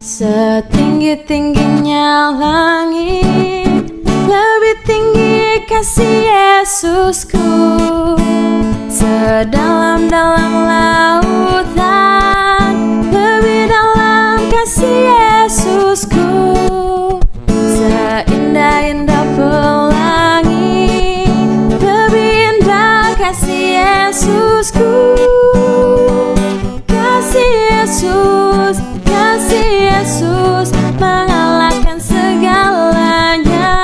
Setinggi-tingginya langit, lebih tinggi kasih Yesusku. Sedalam-dalam lautan, lebih dalam kasih Yesusku. Seindah-indah pelangi, lebih indah kasih Yesusku. Kasih Yesus, kasih Yesus mengalahkan segalanya.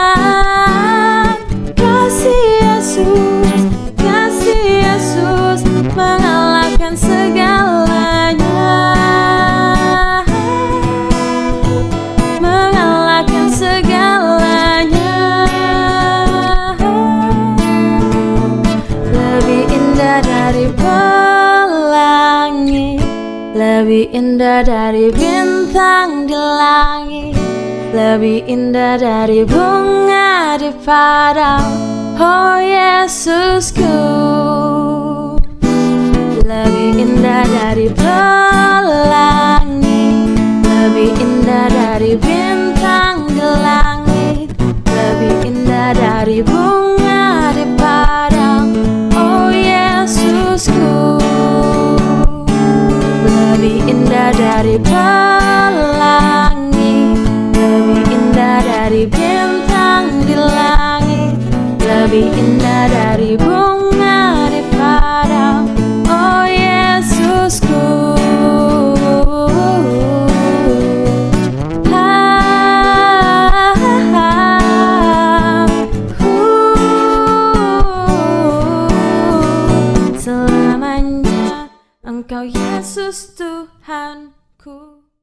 Kasih Yesus, kasih Yesus mengalahkan segalanya. Mengalahkan segalanya. Lebih indah dari pelangi, lebih indah dari bintang di langit, lebih indah dari bunga di padang, oh Yesusku. Lebih indah dari pelangi, lebih indah dari bintang di langit, lebih indah dari bunga di padang, oh Yesusku. Lebih indah dari pelangi, lebih indah dari bintang di langit, lebih indah dari bunga di padang, oh Yesusku. Selamanya Engkau Yesus Tuhanku.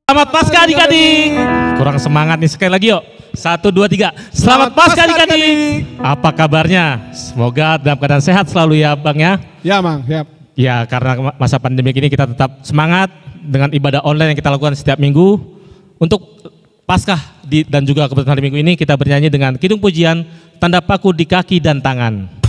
Selamat Paskah adik-adik. Kurang semangat nih, sekali lagi yuk. 1, 2, 3. Selamat Paskah adik-adik. Apa kabarnya? Semoga dalam keadaan sehat selalu ya Bang ya. Ya Bang, ya. Ya, karena masa pandemi ini kita tetap semangat dengan ibadah online yang kita lakukan setiap minggu. Untuk Paskah dan juga kebetulan hari Minggu ini kita bernyanyi dengan kidung pujian Tanda Paku di Kaki dan Tangan.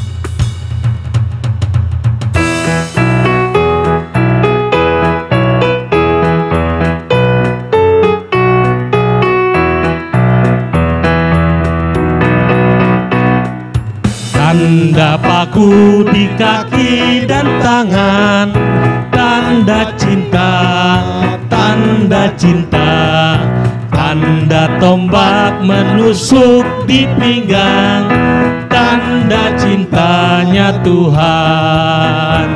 Tanda paku di kaki dan tangan, tanda cinta, tanda cinta, tanda tombak menusuk di pinggang, tanda cintanya Tuhan.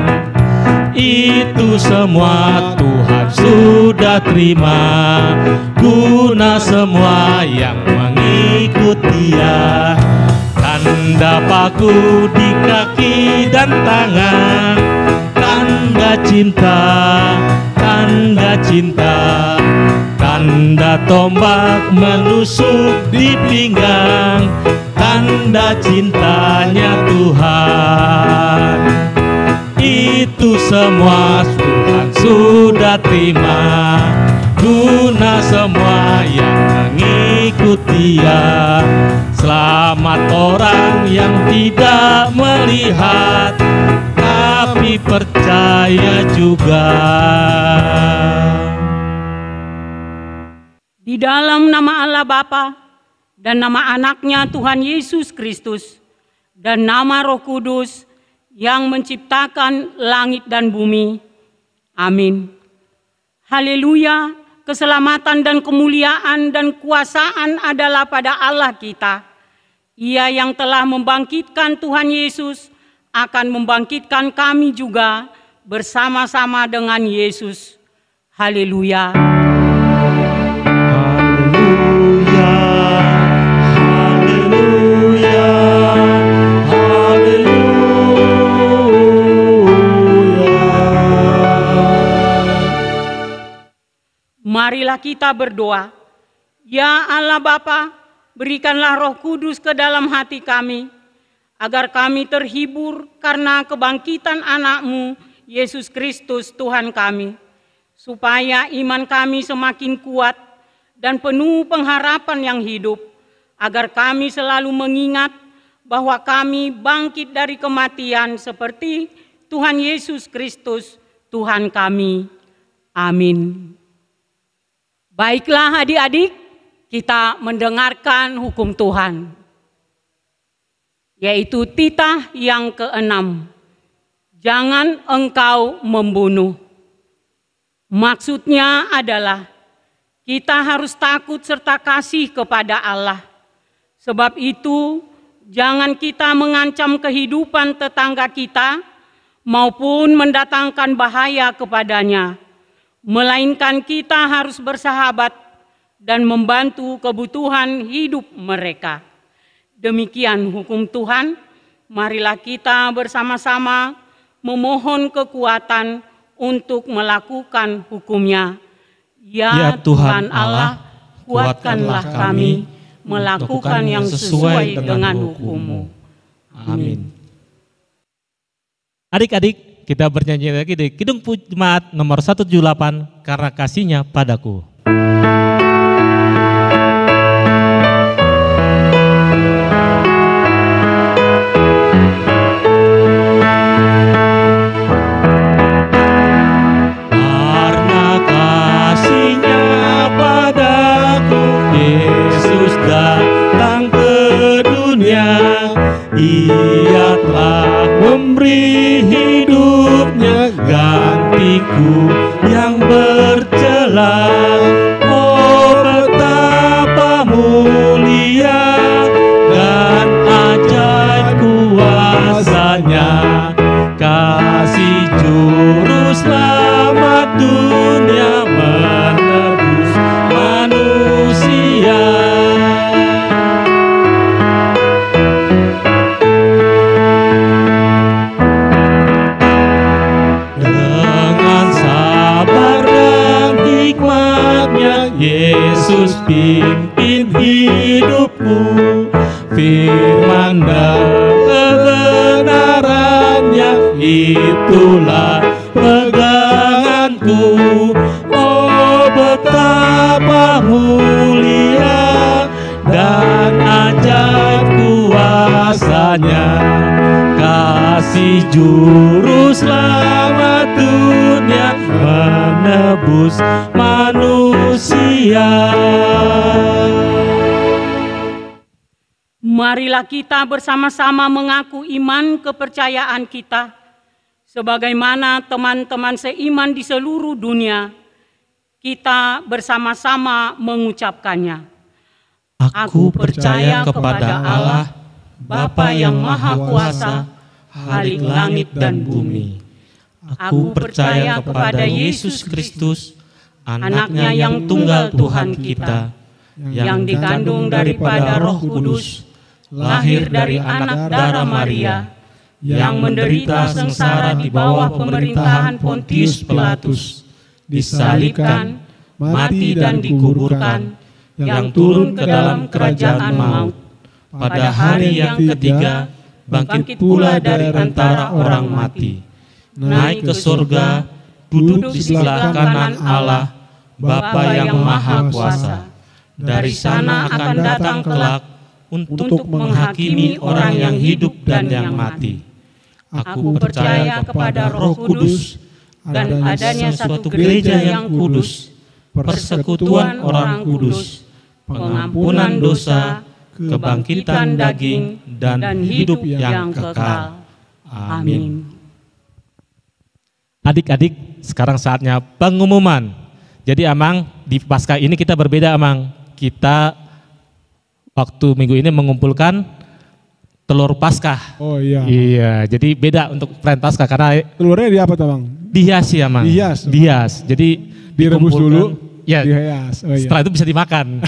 Itu semua Tuhan sudah terima, guna semua yang mengikut Dia. Tanda paku di kaki dan tangan, tanda cinta, tanda cinta, tanda tombak menusuk di pinggang, tanda cintanya Tuhan. Itu semua Tuhan sudah terima, guna semua yang mengikut Dia. Selamat orang yang tidak melihat, tapi percaya juga. Di dalam nama Allah Bapa dan nama anaknya Tuhan Yesus Kristus dan nama Roh Kudus yang menciptakan langit dan bumi. Amin. Haleluya. Keselamatan dan kemuliaan dan kuasaan adalah pada Allah kita. Ia yang telah membangkitkan Tuhan Yesus akan membangkitkan kami juga bersama-sama dengan Yesus. Haleluya. Haleluya. Haleluya. Marilah kita berdoa. Ya Allah Bapa, berikanlah Roh Kudus ke dalam hati kami, agar kami terhibur karena kebangkitan anak-Mu, Yesus Kristus Tuhan kami, supaya iman kami semakin kuat dan penuh pengharapan yang hidup, agar kami selalu mengingat bahwa kami bangkit dari kematian seperti Tuhan Yesus Kristus Tuhan kami. Amin. Baiklah adik-adik, kita mendengarkan hukum Tuhan, yaitu titah yang ke-6. Jangan engkau membunuh. Maksudnya adalah kita harus takut serta kasih kepada Allah. Sebab itu, jangan kita mengancam kehidupan tetangga kita maupun mendatangkan bahaya kepadanya. Melainkan kita harus bersahabat dan membantu kebutuhan hidup mereka. Demikian hukum Tuhan, marilah kita bersama-sama memohon kekuatan untuk melakukan hukum-Nya. Ya Tuhan Allah, kuatkanlah kami melakukan yang sesuai dengan hukum-Mu. Amin. Adik-adik, kita bernyanyi lagi di Kidung Jemaat nomor 178, Karena Kasih-Nya Padaku. Karena kasih-Nya padaku, Yesus datang ke dunia. Ia telah memberi hidupnya gantiku yang bercela. Oh betapa mulia dan ajaib kuasa-Nya, kasih juru selamat dunia menebus manusia. Yesus pimpin hidupku, firman dan kebenaran-Nya itulah peganganku. Oh betapa mulia dan ajaib kuasa-Nya, kasih juru selamat dunia menebus manusia. Marilah kita bersama-sama mengaku iman kepercayaan kita, sebagaimana teman-teman seiman di seluruh dunia, kita bersama-sama mengucapkannya. Aku percaya kepada Allah, Bapa yang Maha Kuasa, Khalik langit dan bumi. Aku percaya kepada Yesus Kristus, Anak-Nya yang tunggal Tuhan kita, yang dikandung daripada Roh Kudus, lahir dari anak darah Maria, yang menderita sengsara di bawah pemerintahan Pontius Pilatus, disalibkan, mati dan dikuburkan, yang turun ke dalam kerajaan maut. Pada hari yang ketiga, bangkit pula dari antara orang mati, naik ke surga, duduk di sebelah kanan Allah, Bapa yang Maha Kuasa. Dari sana akan datang kelak untuk menghakimi orang yang hidup dan yang mati. Aku percaya kepada Roh Kudus dan adanya suatu gereja yang kudus, persekutuan orang kudus, pengampunan dosa, kebangkitan daging, dan hidup yang kekal. Amin. Adik-adik, sekarang saatnya pengumuman. Jadi Amang, di Paskah ini kita berbeda Amang. Kita waktu minggu ini mengumpulkan telur Paskah. Oh iya. Iya, jadi beda untuk perayaan Paskah karena telurnya di apa tuh Bang? dihias ya Amang. Dihias. Dihias. Jadi Direbus dulu, ya, dihias. Oh, iya. setelah itu bisa dimakan.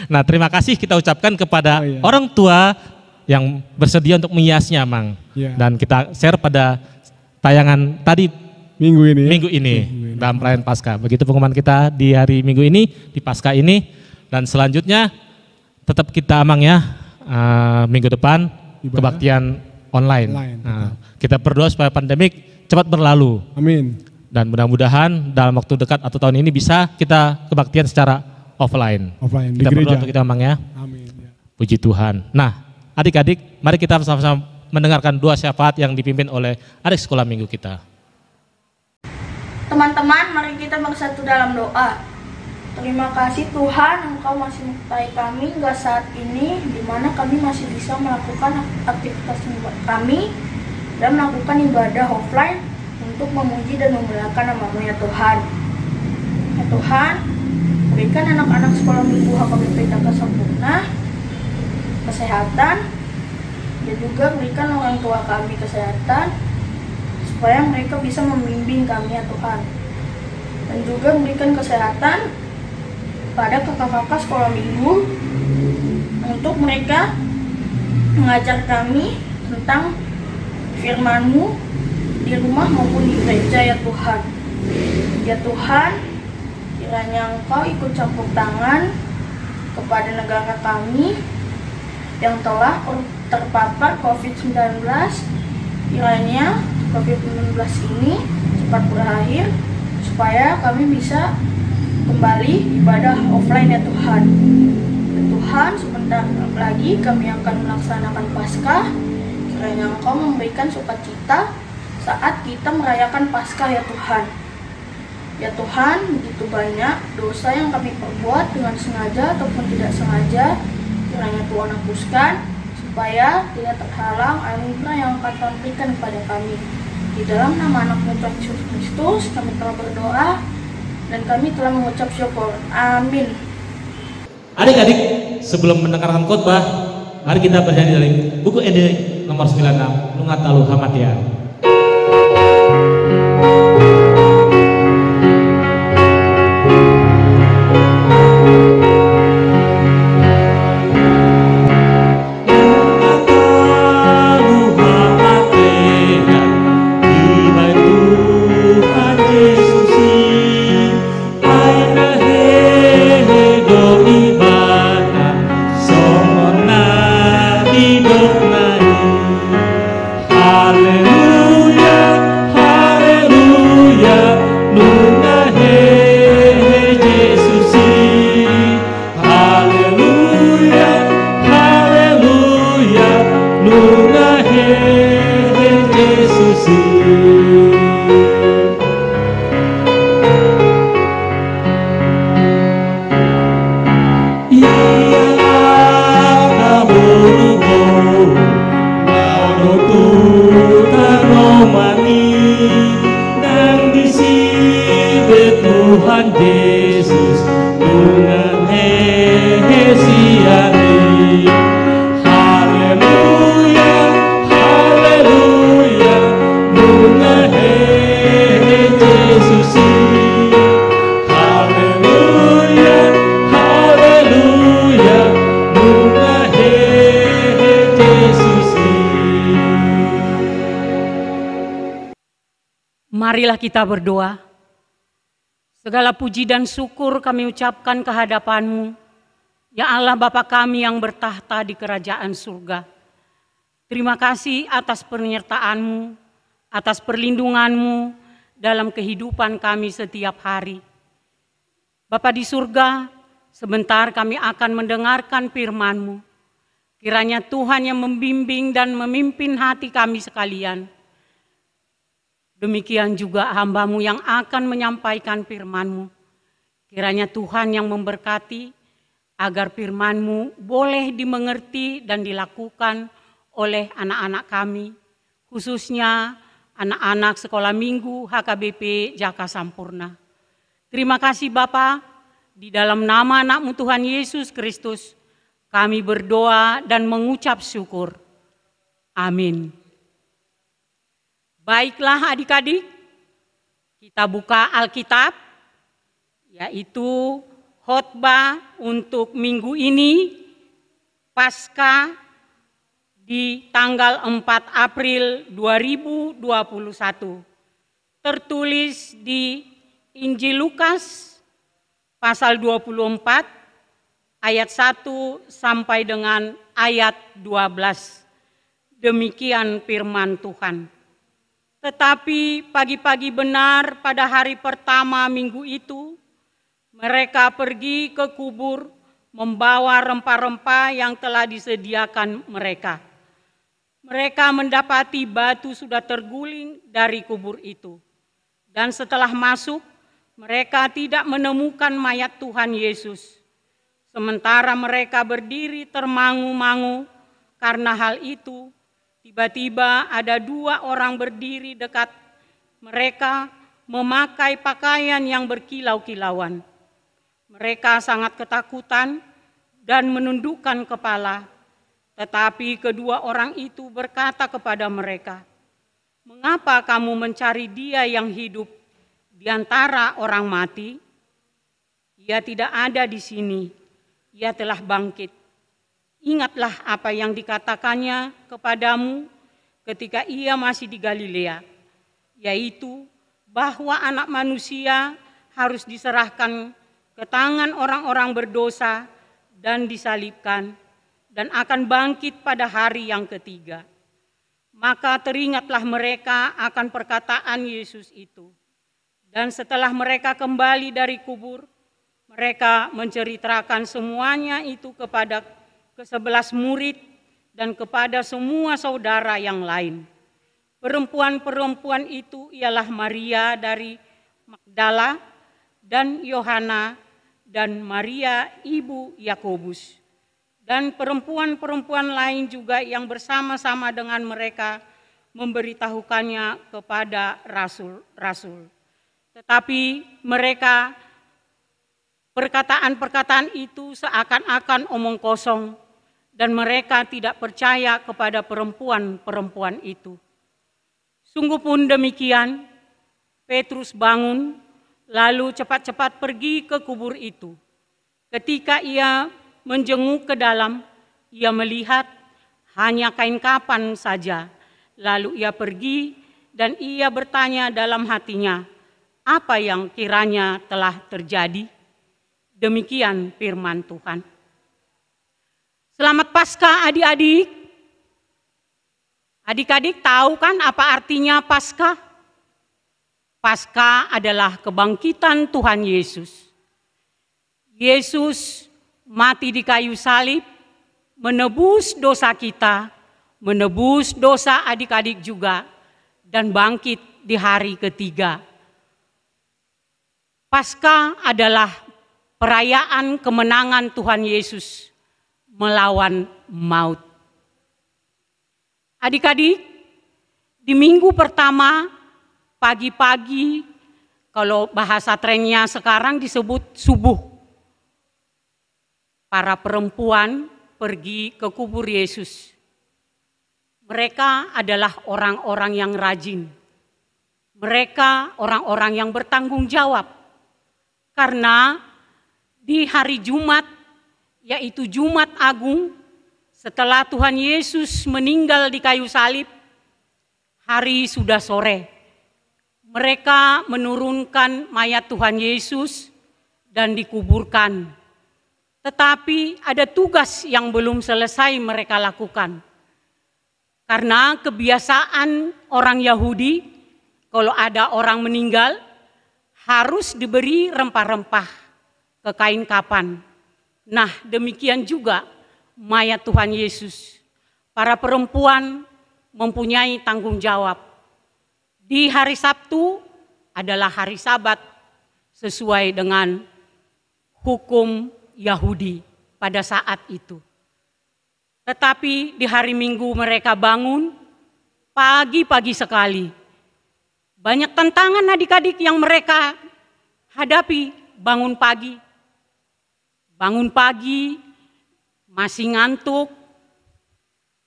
Nah, terima kasih kita ucapkan kepada Oh, iya. orang tua yang bersedia untuk menghiasnya Amang. Iya. Dan kita share pada tayangan tadi Minggu ini. minggu ini. dalam perayaan Paskah. Begitu pengumuman kita di hari Minggu ini, di Paskah ini, dan selanjutnya tetap kita amang ya, minggu depan Ibadah kebaktian online. Kita berdoa supaya pandemik cepat berlalu. Amin. Dan mudah-mudahan dalam waktu dekat atau tahun ini bisa kita kebaktian secara offline. Offline, Kita di berdoa gereja. untuk kita amang ya. Amin. Ya. Puji Tuhan. Nah, adik-adik, mari kita sama-sama mendengarkan doa syafaat yang dipimpin oleh adik sekolah minggu kita. Teman-teman, mari kita bersatu dalam doa. Terima kasih Tuhan, Engkau masih menyertai kami hingga saat ini, di mana kami masih bisa melakukan aktivitas kami dan melakukan ibadah offline untuk memuji dan memuliakan nama-Mu ya Tuhan. Ya Tuhan, berikan anak-anak sekolah minggu HKBP Jaka Sampurna kesehatan, dan juga berikan orang tua kami kesehatan supaya mereka bisa membimbing kami ya Tuhan. Dan juga berikan kesehatan pada kakak-kakak sekolah minggu untuk mereka mengajar kami tentang firman-Mu di rumah maupun di gereja ya Tuhan. Ya Tuhan, kiranya Engkau ikut campur tangan kepada negara kami yang telah terpapar COVID-19. Kiranya COVID-19 ini cepat berakhir supaya kami bisa kembali ibadah offline ya Tuhan. Ya Tuhan, sebentar lagi kami akan melaksanakan Paskah. Kiranya Engkau memberikan sukacita saat kita merayakan Paskah ya Tuhan. Ya Tuhan, begitu banyak dosa yang kami perbuat dengan sengaja ataupun tidak sengaja. Kiranya Tuhan hapuskan supaya tidak terhalang anugerah yang akan Tuhan berikan kepada kami. Di dalam nama anak-Mu Tuhan Yesus Kristus kami telah berdoa dan kami telah mengucap syukur. Amin. Adik-adik, sebelum mendengarkan khotbah, mari kita bernyanyi dari buku ED nomor 96, Nungat Talu Hamatian. Marilah kita berdoa. Segala puji dan syukur kami ucapkan kehadapan-Mu, ya Allah Bapa kami yang bertahta di kerajaan surga. Terima kasih atas penyertaan-Mu, atas perlindungan-Mu dalam kehidupan kami setiap hari. Bapa di surga, sebentar kami akan mendengarkan firman-Mu. Kiranya Tuhan yang membimbing dan memimpin hati kami sekalian. Demikian juga hamba-Mu yang akan menyampaikan firman-Mu. Kiranya Tuhan yang memberkati agar firman-Mu boleh dimengerti dan dilakukan oleh anak-anak kami, khususnya anak-anak sekolah minggu HKBP Jaka Sampurna. Terima kasih Bapa, di dalam nama anak-Mu Tuhan Yesus Kristus, kami berdoa dan mengucap syukur. Amin. Baiklah adik-adik, kita buka Alkitab, yaitu khotbah untuk minggu ini, Paskah di tanggal 4 April 2021. Tertulis di Injil Lukas pasal 24 ayat 1 sampai dengan ayat 12. Demikian firman Tuhan. Tetapi pagi-pagi benar pada hari pertama minggu itu, mereka pergi ke kubur membawa rempah-rempah yang telah disediakan mereka. Mereka mendapati batu sudah terguling dari kubur itu. Dan setelah masuk, mereka tidak menemukan mayat Tuhan Yesus. Sementara mereka berdiri termangu-mangu karena hal itu, tiba-tiba ada 2 orang berdiri dekat mereka memakai pakaian yang berkilau-kilauan. Mereka sangat ketakutan dan menundukkan kepala. Tetapi kedua orang itu berkata kepada mereka, "Mengapa kamu mencari Dia yang hidup di antara orang mati? Ia tidak ada di sini, Ia telah bangkit. Ingatlah apa yang dikatakannya kepadamu ketika Ia masih di Galilea, yaitu bahwa Anak Manusia harus diserahkan ke tangan orang-orang berdosa dan disalibkan, dan akan bangkit pada hari yang ketiga." Maka teringatlah mereka akan perkataan Yesus itu. Dan setelah mereka kembali dari kubur, mereka menceritakan semuanya itu kepada ke-11 murid dan kepada semua saudara yang lain. Perempuan-perempuan itu ialah Maria dari Magdala dan Yohana dan Maria ibu Yakobus. Dan perempuan-perempuan lain juga yang bersama-sama dengan mereka memberitahukannya kepada rasul-rasul. Tetapi mereka, perkataan-perkataan itu seakan-akan omong kosong dan mereka tidak percaya kepada perempuan-perempuan itu. Sungguh pun demikian, Petrus bangun lalu cepat-cepat pergi ke kubur itu. Ketika ia menjenguk ke dalam, ia melihat hanya kain kapan saja. Lalu ia pergi dan ia bertanya dalam hatinya, apa yang kiranya telah terjadi? Demikian firman Tuhan. Selamat Paskah adik-adik. Adik-adik tahu kan apa artinya Paskah? Paskah adalah kebangkitan Tuhan Yesus. Yesus mati di kayu salib, menebus dosa kita, menebus dosa adik-adik juga, dan bangkit di hari ketiga. Paskah adalah perayaan kemenangan Tuhan Yesus melawan maut. Adik-adik, di minggu pertama, pagi-pagi, kalau bahasa trennya sekarang disebut subuh, para perempuan pergi ke kubur Yesus. Mereka adalah orang-orang yang rajin. Mereka orang-orang yang bertanggung jawab. Karena di hari Jumat, yaitu Jumat Agung, setelah Tuhan Yesus meninggal di kayu salib, hari sudah sore. Mereka menurunkan mayat Tuhan Yesus dan dikuburkan. Tetapi ada tugas yang belum selesai mereka lakukan. Karena kebiasaan orang Yahudi, kalau ada orang meninggal, harus diberi rempah-rempah ke kain kapan. Nah, demikian juga mayat Tuhan Yesus. Para perempuan mempunyai tanggung jawab. Di hari Sabtu adalah hari Sabat sesuai dengan hukum Yahudi pada saat itu. Tetapi di hari Minggu mereka bangun pagi-pagi sekali. Banyak tantangan adik-adik yang mereka hadapi. Bangun pagi, masih ngantuk,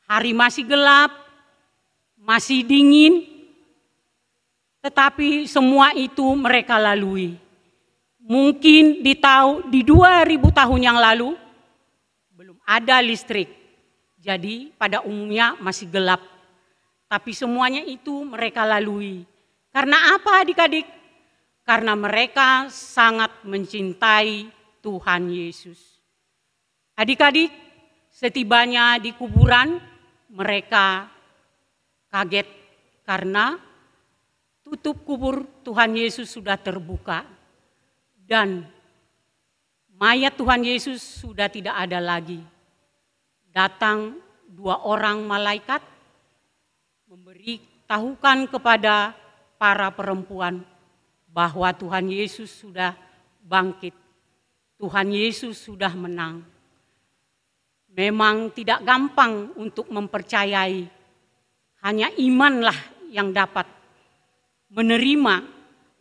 hari masih gelap, masih dingin. Tetapi semua itu mereka lalui. Mungkin di 2000 tahun yang lalu belum ada listrik. Jadi pada umumnya masih gelap. Tapi semuanya itu mereka lalui. Karena apa adik-adik? karena mereka sangat mencintai Tuhan Yesus. Adik-adik, setibanya di kuburan, mereka kaget karena tutup kubur Tuhan Yesus sudah terbuka dan mayat Tuhan Yesus sudah tidak ada lagi. Datang 2 orang malaikat memberitahukan kepada para perempuan bahwa Tuhan Yesus sudah bangkit. Tuhan Yesus sudah menang. Memang tidak gampang untuk mempercayai. Hanya imanlah yang dapat menerima.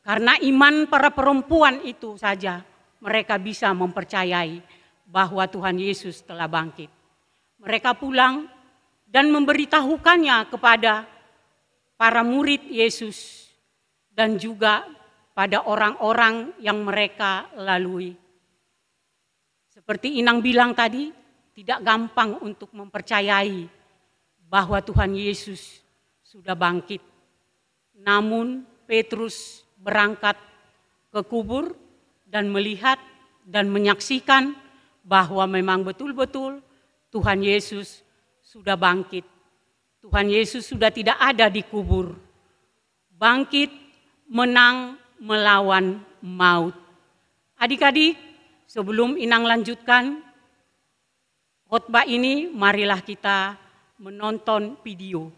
Karena iman para perempuan itu saja mereka bisa mempercayai bahwa Tuhan Yesus telah bangkit. Mereka pulang dan memberitahukannya kepada para murid Yesus dan juga pada orang-orang yang mereka lalui. Seperti Inang bilang tadi, tidak gampang untuk mempercayai bahwa Tuhan Yesus sudah bangkit. Namun Petrus berangkat ke kubur dan melihat dan menyaksikan bahwa memang betul-betul Tuhan Yesus sudah bangkit. Tuhan Yesus sudah tidak ada di kubur. Bangkit, menang, melawan maut. Adik-adik, sebelum Inang lanjutkan khotbah ini, marilah kita menonton video.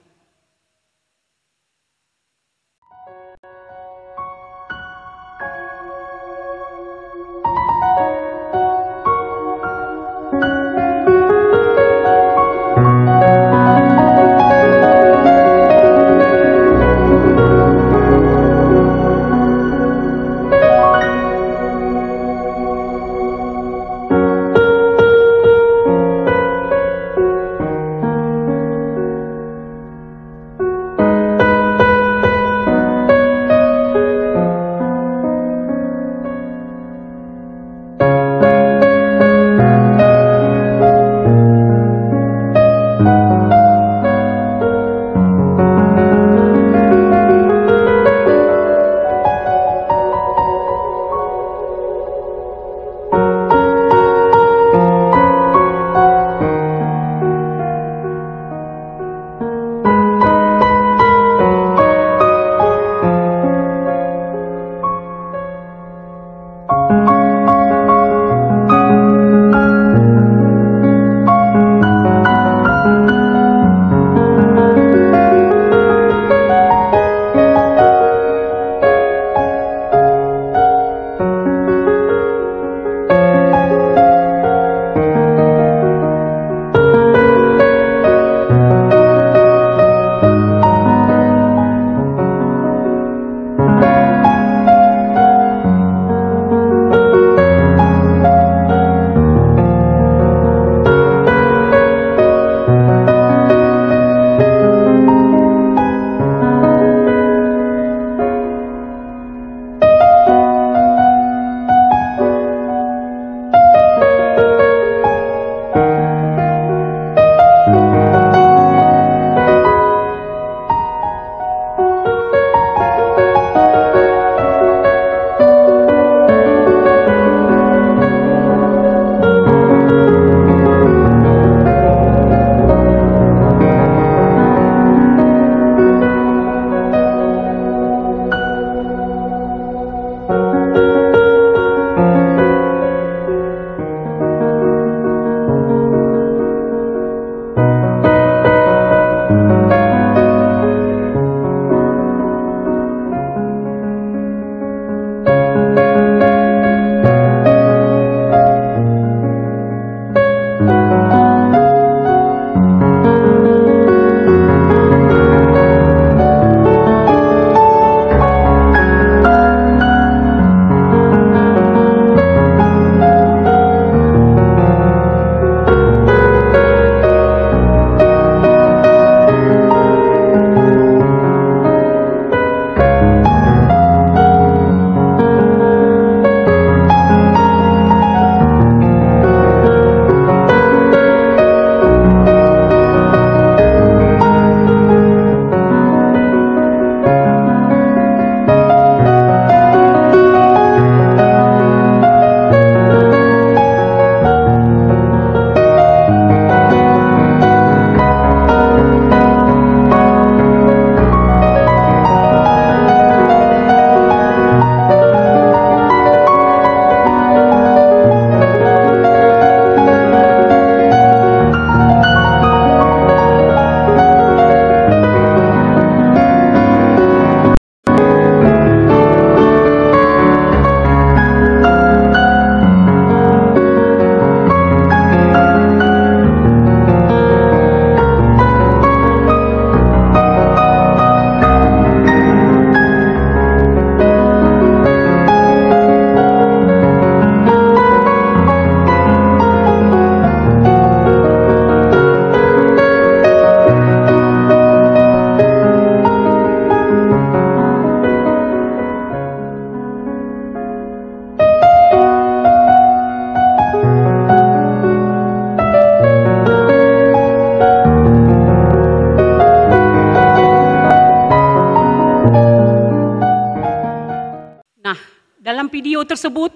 Dalam video tersebut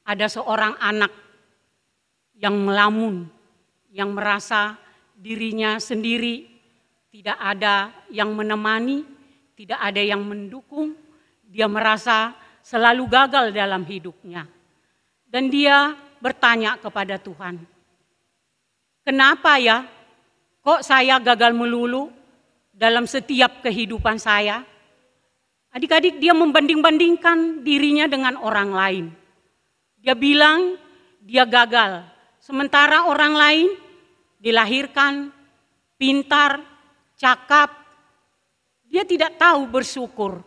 ada seorang anak yang melamun, yang merasa dirinya sendiri, tidak ada yang menemani, tidak ada yang mendukung. Dia merasa selalu gagal dalam hidupnya. Dan dia bertanya kepada Tuhan, kenapa ya kok saya gagal melulu dalam setiap kehidupan saya? Adik-adik, dia membanding-bandingkan dirinya dengan orang lain. Dia bilang dia gagal, sementara orang lain dilahirkan pintar, cakap. Dia tidak tahu bersyukur.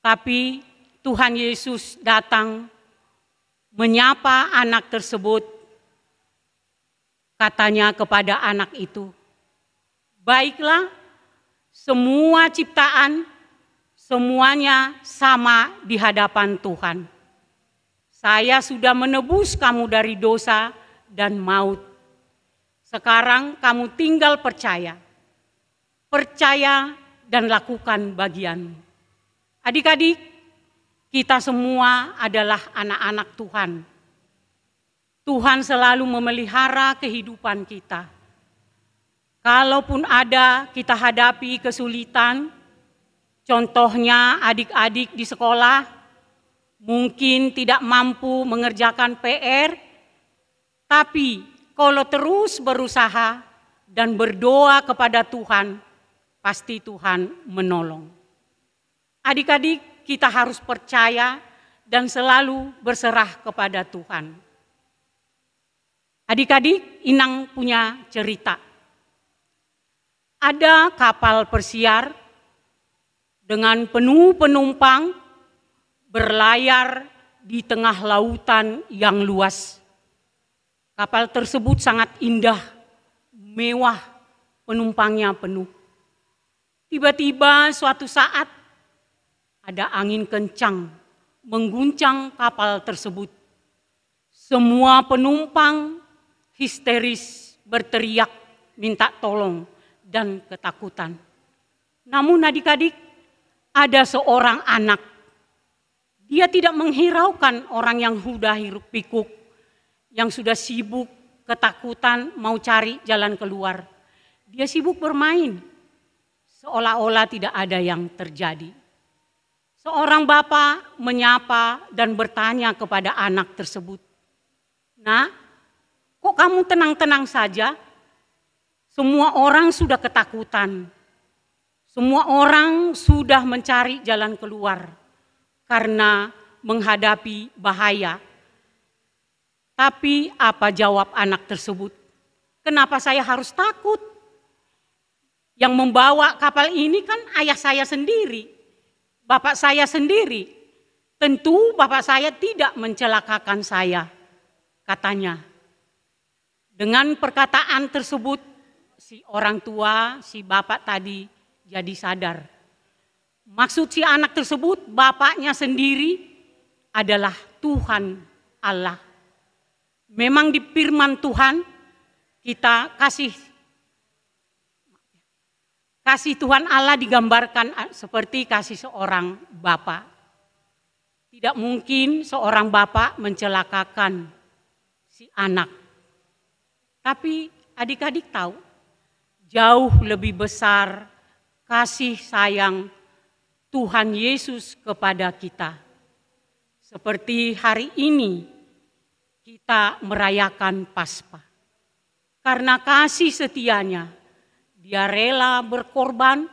Tapi Tuhan Yesus datang menyapa anak tersebut. Katanya kepada anak itu, baiklah, semua ciptaan, semuanya sama di hadapan Tuhan. Saya sudah menebus kamu dari dosa dan maut. Sekarang kamu tinggal percaya. Percaya dan lakukan bagianmu. Adik-adik, kita semua adalah anak-anak Tuhan. Tuhan selalu memelihara kehidupan kita. Kalaupun ada kita hadapi kesulitan, contohnya adik-adik di sekolah mungkin tidak mampu mengerjakan PR, tapi kalau terus berusaha dan berdoa kepada Tuhan, pasti Tuhan menolong. Adik-adik, kita harus percaya dan selalu berserah kepada Tuhan. Adik-adik, Inang punya cerita. Ada kapal persiar dengan penuh penumpang berlayar di tengah lautan yang luas. Kapal tersebut sangat indah, mewah, penumpangnya penuh. Tiba-tiba suatu saat ada angin kencang mengguncang kapal tersebut. Semua penumpang histeris berteriak minta tolong dan ketakutan. Namun adik-adik, ada seorang anak. Dia tidak menghiraukan orang yang sudah hiruk pikuk, yang sudah sibuk, ketakutan, mau cari jalan keluar. Dia sibuk bermain, seolah-olah tidak ada yang terjadi. Seorang bapak menyapa dan bertanya kepada anak tersebut, "Nak, kok kamu tenang-tenang saja? Semua orang sudah ketakutan. Semua orang sudah mencari jalan keluar karena menghadapi bahaya." Tapi apa jawab anak tersebut? "Kenapa saya harus takut? Yang membawa kapal ini kan ayah saya sendiri, bapak saya sendiri. Tentu bapak saya tidak mencelakakan saya," katanya. Dengan perkataan tersebut, si orang tua, si bapak tadi jadi sadar. Maksud si anak tersebut, bapaknya sendiri adalah Tuhan Allah. Memang di firman Tuhan kita kasih Tuhan Allah digambarkan seperti kasih seorang bapa. Tidak mungkin seorang bapa mencelakakan si anak. Tapi adik-adik tahu, jauh lebih besar kasih sayang Tuhan Yesus kepada kita. Seperti hari ini kita merayakan Paskah. Karena kasih setianya, dia rela berkorban,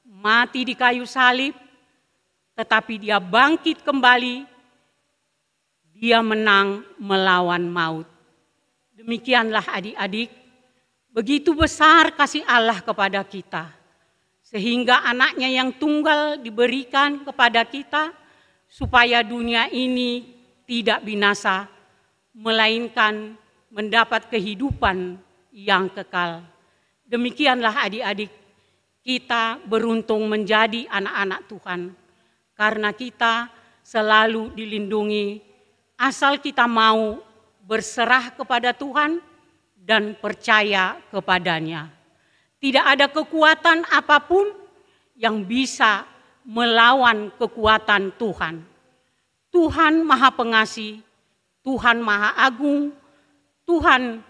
mati di kayu salib, tetapi dia bangkit kembali, dia menang melawan maut. Demikianlah adik-adik, begitu besar kasih Allah kepada kita, sehingga anaknya yang tunggal diberikan kepada kita, supaya dunia ini tidak binasa, melainkan mendapat kehidupan yang kekal. Demikianlah adik-adik, kita beruntung menjadi anak-anak Tuhan, karena kita selalu dilindungi, asal kita mau berserah kepada Tuhan dan percaya kepadanya. Tidak ada kekuatan apapun yang bisa melawan kekuatan Tuhan. Tuhan Maha Pengasih, Tuhan Maha Agung, Tuhan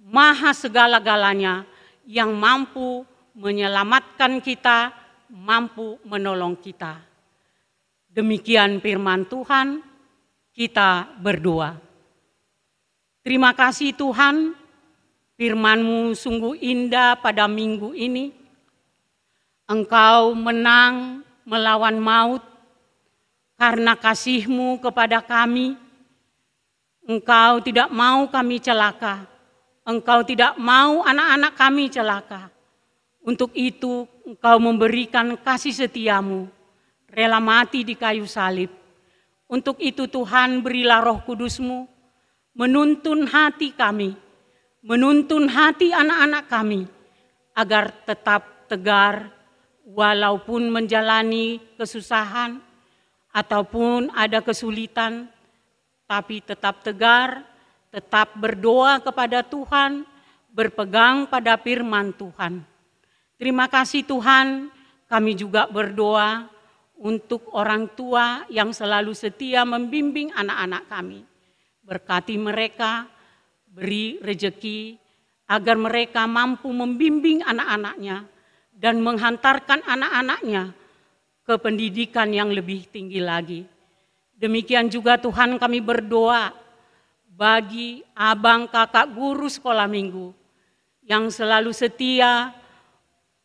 Maha segala-galanya yang mampu menyelamatkan kita, mampu menolong kita. Demikian firman Tuhan, kita berdoa. Terima kasih Tuhan, firman-Mu sungguh indah pada minggu ini. Engkau menang melawan maut karena kasih-Mu kepada kami. Engkau tidak mau kami celaka. Engkau tidak mau anak-anak kami celaka. Untuk itu Engkau memberikan kasih setia-Mu, rela mati di kayu salib. Untuk itu Tuhan, berilah Roh Kudus-Mu menuntun hati kami, menuntun hati anak-anak kami, agar tetap tegar walaupun menjalani kesusahan ataupun ada kesulitan, tapi tetap tegar, tetap berdoa kepada Tuhan, berpegang pada firman Tuhan. Terima kasih Tuhan, kami juga berdoa untuk orang tua yang selalu setia membimbing anak-anak kami. Berkati mereka, beri rejeki agar mereka mampu membimbing anak-anaknya dan menghantarkan anak-anaknya ke pendidikan yang lebih tinggi lagi. Demikian juga Tuhan kami berdoa bagi abang kakak guru sekolah minggu yang selalu setia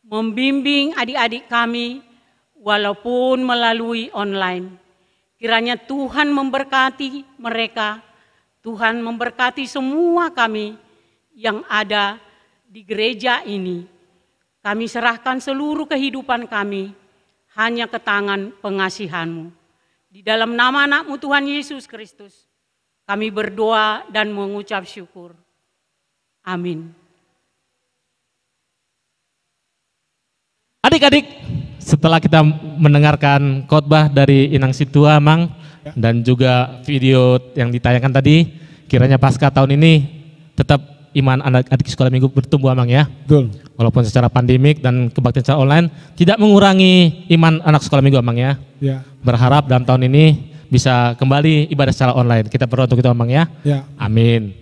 membimbing adik-adik kami walaupun melalui online. Kiranya Tuhan memberkati mereka, Tuhan memberkati semua kami yang ada di gereja ini. Kami serahkan seluruh kehidupan kami hanya ke tangan pengasihan-Mu. Di dalam nama anak-Mu Tuhan Yesus Kristus, kami berdoa dan mengucap syukur. Amin. Adik-adik, setelah kita mendengarkan khotbah dari Inang Situa, Mang, dan juga video yang ditayangkan tadi, kiranya pasca tahun ini tetap iman adik-adik sekolah minggu bertumbuh, Mang ya. Betul. Walaupun secara pandemik dan kebaktian secara online, tidak mengurangi iman anak sekolah minggu, Mang ya. Ya. Berharap dalam tahun ini bisa kembali ibadah secara online. Kita berdoa untuk itu, Mang ya. Ya. Amin.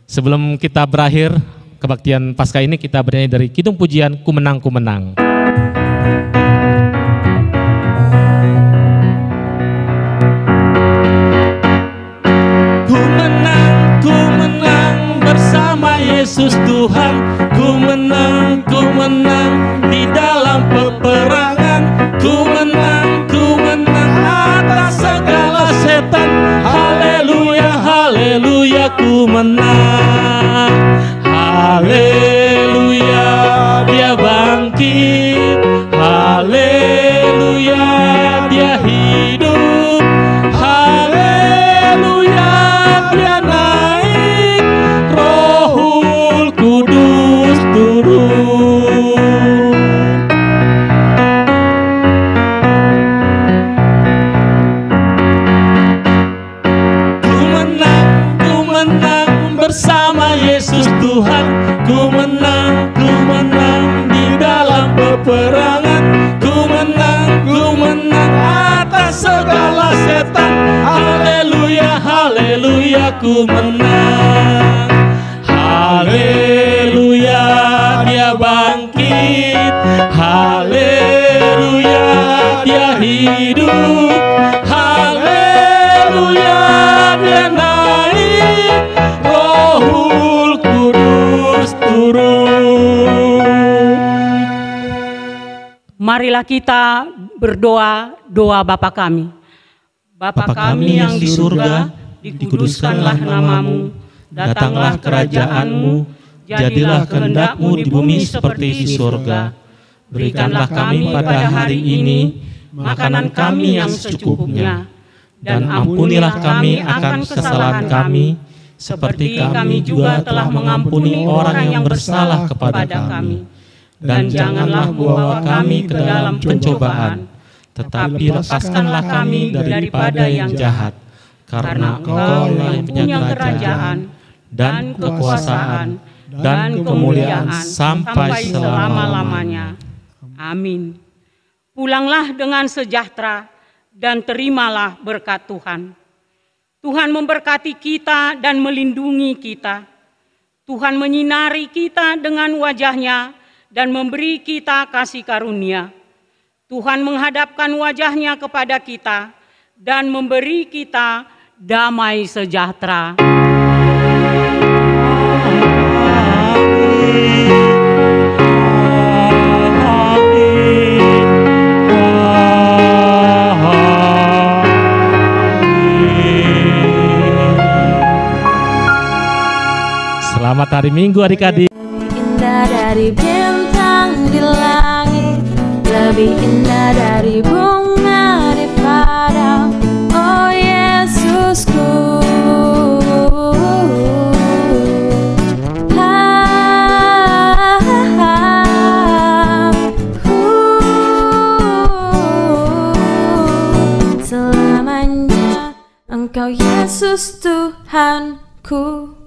Sebelum kita berakhir kebaktian pasca ini, kita bernyanyi dari Kidung Pujian, Ku Menang, Ku Menang. Ku menang bersama Yesus Tuhan. Ku menang di dalam peperangan. Ku menang atas segala setan. Haleluya, haleluya, ku menang. Haleluya, dia bangkit. Haleluya, dia hidup. Haleluya, dia naik. Rohul Kudus turun. Ku menang bersama Yesus Tuhan. Ku menang di dalam peperangan. Ku menang atas segala setan. Haleluya, haleluya, ku menang. Haleluya, dia bangkit. Haleluya, dia hidup. Haleluya, dia naik. Rohul Kudus turun. Marilah kita berdoa doa Bapa kami. Bapa kami yang di surga, dikuduskanlah namamu, datanglah kerajaan-Mu, jadilah kehendak-Mu di bumi seperti di surga. Berikanlah kami pada hari ini makanan kami yang secukupnya, dan ampunilah kami akan kesalahan kami, seperti kami juga telah mengampuni orang yang bersalah kepada kami. Dan janganlah membawa kami ke dalam pencobaan, tetapi lepaskanlah kami daripada yang jahat. Karena Engkau yang punya kerajaan dan kekuasaan dan kemuliaan sampai selama-lamanya. Amin. Pulanglah dengan sejahtera dan terimalah berkat Tuhan. Tuhan memberkati kita dan melindungi kita. Tuhan menyinari kita dengan wajah-Nya dan memberi kita kasih karunia. Tuhan menghadapkan wajah-Nya kepada kita dan memberi kita damai sejahtera. Selamat hari Minggu adik-adik. Lebih indah dari bintang di langit, lebih indah dari bunga di padang, oh Yesusku. Selamanya Engkau Yesus Tuhanku.